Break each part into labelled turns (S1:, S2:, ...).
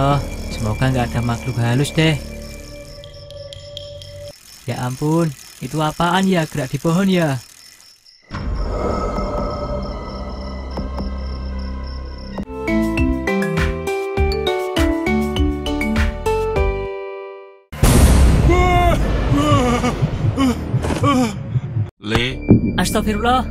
S1: Allah, semoga nggak ada makhluk halus deh. Ya ampun, itu apaan ya gerak di pohon ya?
S2: Le,
S1: Astagfirullah.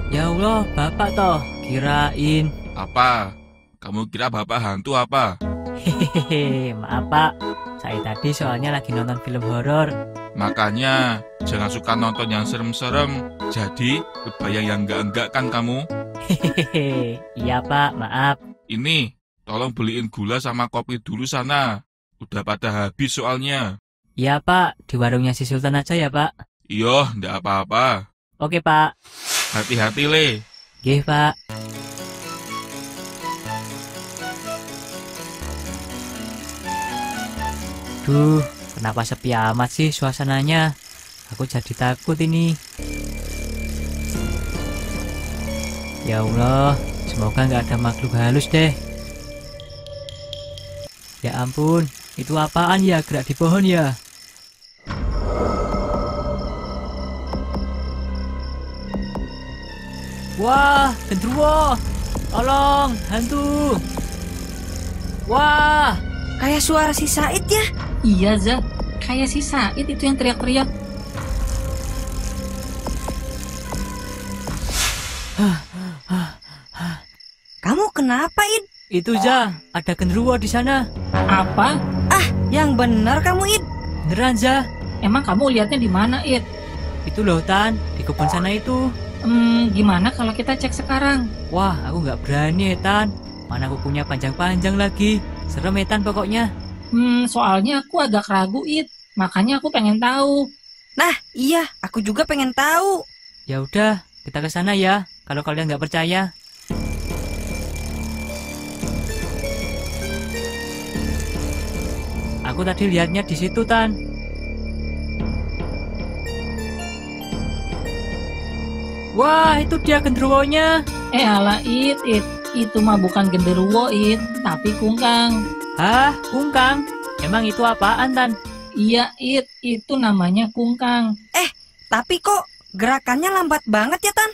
S1: Ya Allah, bapak toh. Kirain.
S2: apa? Kamu kira bapak hantu apa?
S1: Hehehe, maaf pak. Saya tadi soalnya lagi nonton film horor.
S2: Makanya, jangan suka nonton yang serem-serem. Jadi, kebayang yang enggak-enggak kan kamu?
S1: Hehehe, iya pak, maaf.
S2: Ini, tolong beliin gula sama kopi dulu sana. Udah pada habis soalnya.
S1: Iya pak, di warungnya si Sultan aja ya pak.
S2: Iya, enggak apa-apa.
S1: Oke pak.
S2: Hati-hati, Le.
S1: Nggih pak. Duh, kenapa sepi amat sih suasananya? Aku jadi takut ini. Ya Allah, semoga nggak ada makhluk halus deh. Ya ampun, itu apaan ya gerak di pohon ya? Wah, genderuwo! Tolong, hantu! Wah!
S3: Kayak suara si Said ya?
S4: Iya, Za. Kayak si Said itu yang teriak-teriak.
S3: Kamu kenapa, Id?
S1: Itu Za, ada genderuwo di sana.
S4: Apa?
S3: Yang benar kamu, Id.
S1: Beneran Za,
S4: Emang kamu lihatnya di mana, It?
S1: itu loh Tan, di kebun sana itu.
S4: Gimana kalau kita cek sekarang?
S1: Wah, aku nggak berani Tan. Mana kukunya panjang-panjang lagi. Serem Tan pokoknya.
S4: Soalnya aku agak ragu, It. Makanya aku pengen tahu.
S3: Nah, iya, aku juga pengen tahu.
S1: Ya udah, kita ke sana ya. Kalau kalian nggak percaya. Aku tadi lihatnya di situ Tan. Wah, itu dia genderuwonya.
S4: Alah, It. Itu mah bukan genderuwo, It. Tapi kungkang.
S1: Hah, kungkang? Emang itu apaan Tan?
S4: Iya, It. Itu namanya kungkang.
S3: Tapi kok gerakannya lambat banget ya, Tan?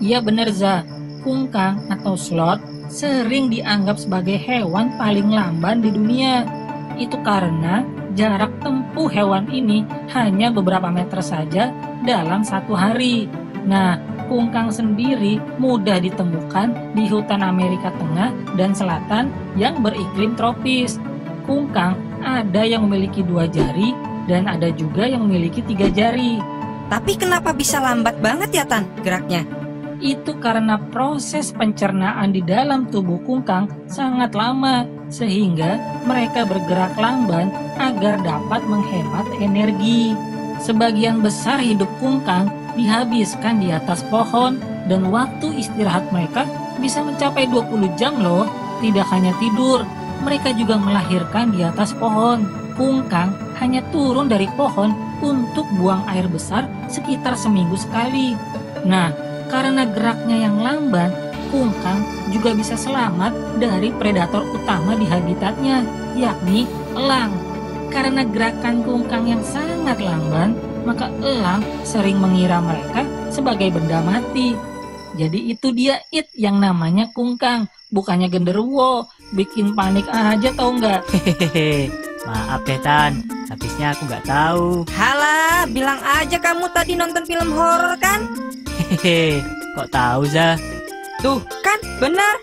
S4: Iya bener, Za. Kungkang atau sloth sering dianggap sebagai hewan paling lamban di dunia. Itu karena jarak tempuh hewan ini hanya beberapa meter saja dalam satu hari. Nah, kungkang sendiri mudah ditemukan di hutan Amerika Tengah dan Selatan yang beriklim tropis. Kungkang ada yang memiliki 2 jari dan ada juga yang memiliki 3 jari.
S3: Tapi kenapa bisa lambat banget ya, Tan, geraknya?
S4: Itu karena proses pencernaan di dalam tubuh kungkang sangat lama, sehingga mereka bergerak lamban agar dapat menghemat energi. Sebagian besar hidup kungkang dihabiskan di atas pohon, dan waktu istirahat mereka bisa mencapai 20 jam loh. Tidak hanya tidur, mereka juga melahirkan di atas pohon. Kungkang hanya turun dari pohon untuk buang air besar sekitar seminggu sekali. Nah, karena geraknya yang lamban, kungkang juga bisa selamat dari predator utama di habitatnya, yakni elang. Karena gerakan kungkang yang sangat lamban, maka elang sering mengira mereka sebagai benda mati. Jadi itu dia yang namanya kungkang, bukannya genderuwo. Bikin panik aja tau nggak?
S1: Hehehe, maaf deh Tan, habisnya aku nggak tahu.
S3: Halah, bilang aja kamu tadi nonton film horor kan?
S1: Hehehe, kok tahu Za?
S3: Tuh, kan benar.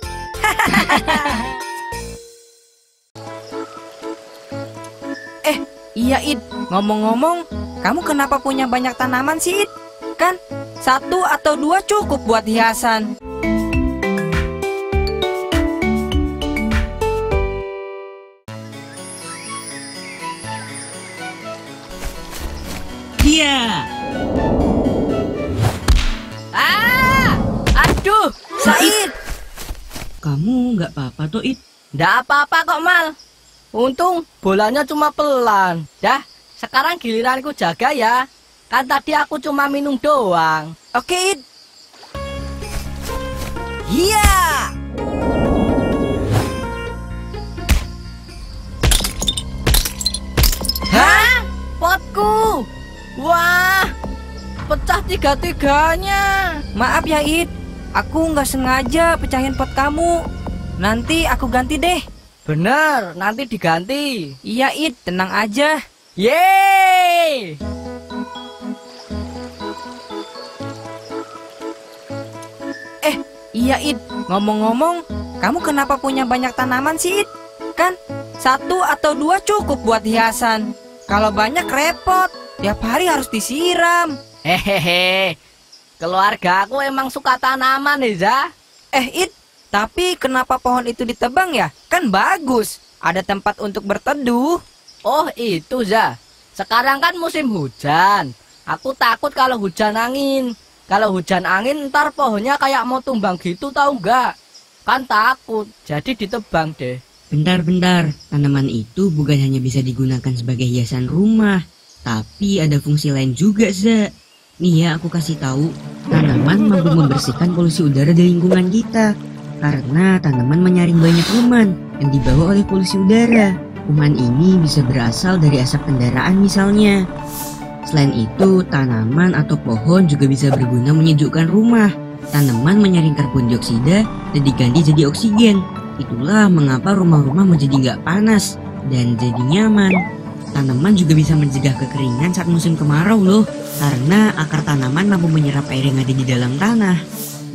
S3: Iya, Id. Ngomong-ngomong, kamu kenapa punya banyak tanaman sih, Id? Kan 1 atau 2 cukup buat hiasan.
S1: Iya.
S3: Aduh, Said.
S5: Kamu nggak apa-apa toh, It?
S3: Nggak apa-apa kok, Mal. Untung bolanya cuma pelan. Dah, sekarang giliranku jaga ya. Kan tadi aku cuma minum doang. Oke, Id. Iya. Wah, pecah tiga-tiganya.
S6: Maaf ya, It. Aku nggak sengaja pecahin pot kamu. Nanti aku ganti deh.
S3: Bener, nanti diganti.
S6: Iya, It. Tenang aja.
S3: Yeay!
S6: Iya, It. Ngomong-ngomong, kamu kenapa punya banyak tanaman sih, It? Kan 1 atau 2 cukup buat hiasan. Kalau banyak repot. Tiap hari harus disiram.
S3: Hehehe. Keluarga aku emang suka tanaman, Iza.
S6: It. Tapi kenapa pohon itu ditebang ya? Kan bagus. Ada tempat untuk berteduh.
S3: Oh, itu, Za. Sekarang kan musim hujan. Aku takut kalau hujan angin. Kalau hujan angin ntar pohonnya kayak mau tumbang gitu, tahu nggak? Kan takut, jadi ditebang deh.
S5: Bentar-bentar, tanaman itu bukan hanya bisa digunakan sebagai hiasan rumah, tapi ada fungsi lain juga, Za. Nih ya, aku kasih tahu, tanaman mampu membersihkan polusi udara di lingkungan kita. Karena tanaman menyaring banyak kuman yang dibawa oleh polusi udara. Kuman ini bisa berasal dari asap kendaraan misalnya. Selain itu, tanaman atau pohon juga bisa berguna menyejukkan rumah. Tanaman menyaring karbon dioksida dan diganti jadi oksigen. Itulah mengapa rumah-rumah menjadi nggak panas dan jadi nyaman. Tanaman juga bisa mencegah kekeringan saat musim kemarau loh, karena akar tanaman mampu menyerap air yang ada di dalam tanah.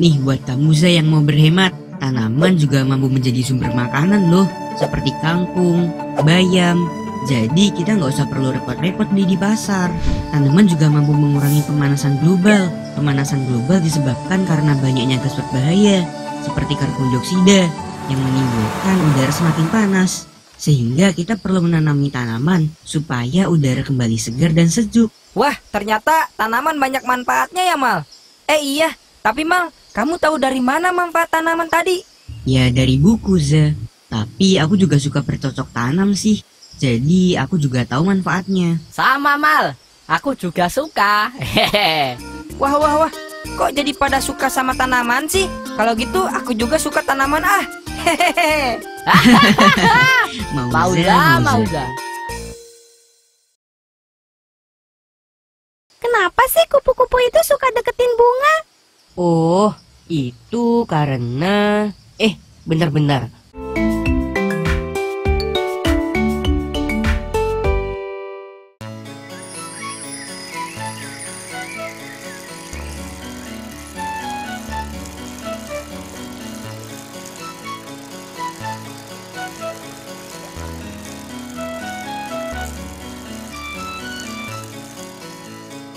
S5: Nih buat kamu Za yang mau berhemat, tanaman juga mampu menjadi sumber makanan loh, seperti kangkung, bayam. Jadi kita nggak usah perlu repot-repot beli di pasar. Tanaman juga mampu mengurangi pemanasan global. Pemanasan global disebabkan karena banyaknya gas berbahaya seperti karbon dioksida yang menimbulkan udara semakin panas. Sehingga kita perlu menanami tanaman supaya udara kembali segar dan sejuk.
S6: Wah, ternyata tanaman banyak manfaatnya ya, Mal. Iya, tapi Mal, kamu tahu dari mana manfaat tanaman tadi?
S5: Ya dari buku Za. Tapi aku juga suka bercocok tanam sih. Jadi aku juga tahu manfaatnya.
S3: Sama, Mal. Aku juga suka. Hehehe.
S6: Wah. Kok jadi pada suka sama tanaman sih? Kalau gitu aku juga suka tanaman ah. Hehehe.
S3: Mau Za.
S7: Kenapa sih kupu-kupu itu suka deketin bunga?
S5: Oh, itu karena... Bentar-bentar.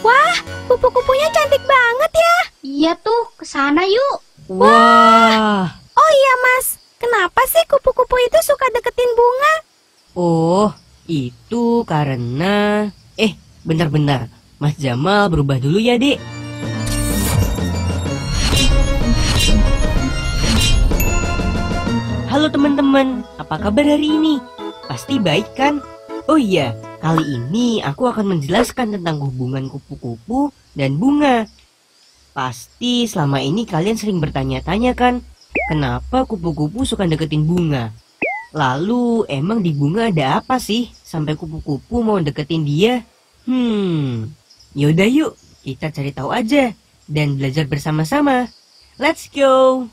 S7: Wah, kupu-kupunya cantik banget ya.
S8: Iya tuh, kesana yuk.
S5: Wah.
S7: Oh iya Mas, kenapa sih kupu-kupu itu suka deketin bunga?
S5: Oh, itu karena... bentar-bentar. Mas Jamal berubah dulu ya, Dek. Halo teman-teman, apa kabar hari ini? Pasti baik kan? Oh iya, kali ini aku akan menjelaskan tentang hubungan kupu-kupu dan bunga. Pasti selama ini kalian sering bertanya-tanya kan, kenapa kupu-kupu suka deketin bunga? Lalu emang di bunga ada apa sih sampai kupu-kupu mau deketin dia? Yaudah yuk, kita cari tahu aja dan belajar bersama-sama. Let's go!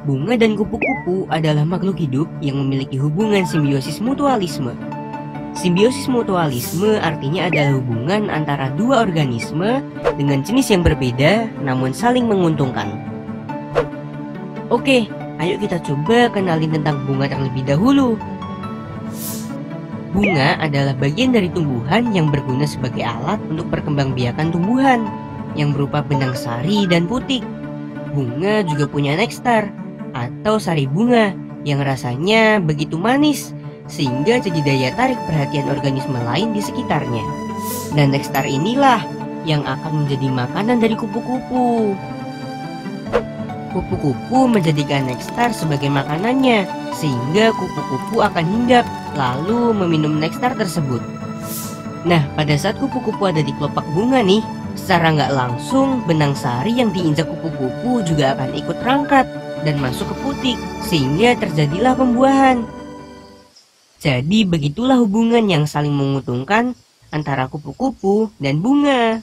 S5: Bunga dan kupu-kupu adalah makhluk hidup yang memiliki hubungan simbiosis mutualisme. Simbiosis mutualisme artinya adalah hubungan antara dua organisme dengan jenis yang berbeda namun saling menguntungkan. Oke, ayo kita coba kenalin tentang bunga terlebih dahulu. Bunga adalah bagian dari tumbuhan yang berguna sebagai alat untuk perkembangbiakan tumbuhan yang berupa benang sari dan putik. Bunga juga punya nektar atau sari bunga yang rasanya begitu manis sehingga jadi daya tarik perhatian organisme lain di sekitarnya. Dan nektar inilah yang akan menjadi makanan dari kupu-kupu. Kupu-kupu menjadikan nektar sebagai makanannya sehingga kupu-kupu akan hinggap lalu meminum nektar tersebut. Nah, pada saat kupu-kupu ada di kelopak bunga nih, secara nggak langsung benang sari yang diinjak kupu-kupu juga akan ikut terangkat dan masuk ke putik sehingga terjadilah pembuahan. Jadi begitulah hubungan yang saling menguntungkan antara kupu-kupu dan bunga.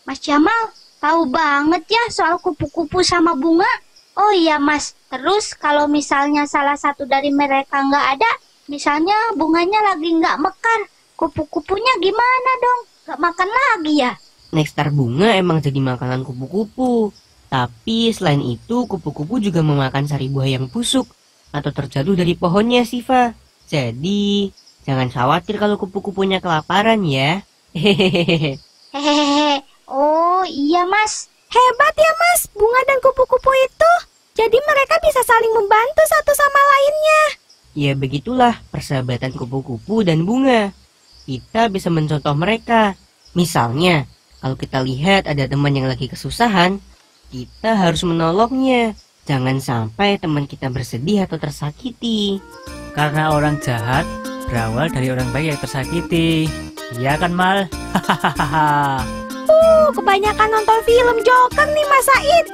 S8: Mas Jamal, tahu banget ya soal kupu-kupu sama bunga. Oh iya Mas, terus kalau misalnya salah satu dari mereka nggak ada, misalnya bunganya lagi nggak mekar, kupu-kupunya gimana dong? Nggak makan lagi ya?
S5: Nektar bunga emang jadi makanan kupu-kupu. Tapi selain itu, kupu-kupu juga memakan sari buah yang busuk atau terjatuh dari pohonnya, Siva. Jadi, jangan khawatir kalau kupu-kupunya kelaparan ya. Hehehe.
S8: Hehehe. Oh iya Mas.
S7: Hebat ya Mas, bunga dan kupu-kupu itu. Jadi mereka bisa saling membantu satu sama lainnya.
S5: Ya begitulah persahabatan kupu-kupu dan bunga. Kita bisa mencontoh mereka. Misalnya, kalau kita lihat ada teman yang lagi kesusahan, kita harus menolongnya. Jangan sampai teman kita bersedih atau tersakiti.
S1: Karena orang jahat berawal dari orang baik yang tersakiti. Iya kan, Mal? Hahaha.
S7: Kebanyakan nonton film Joker nih Mas Said.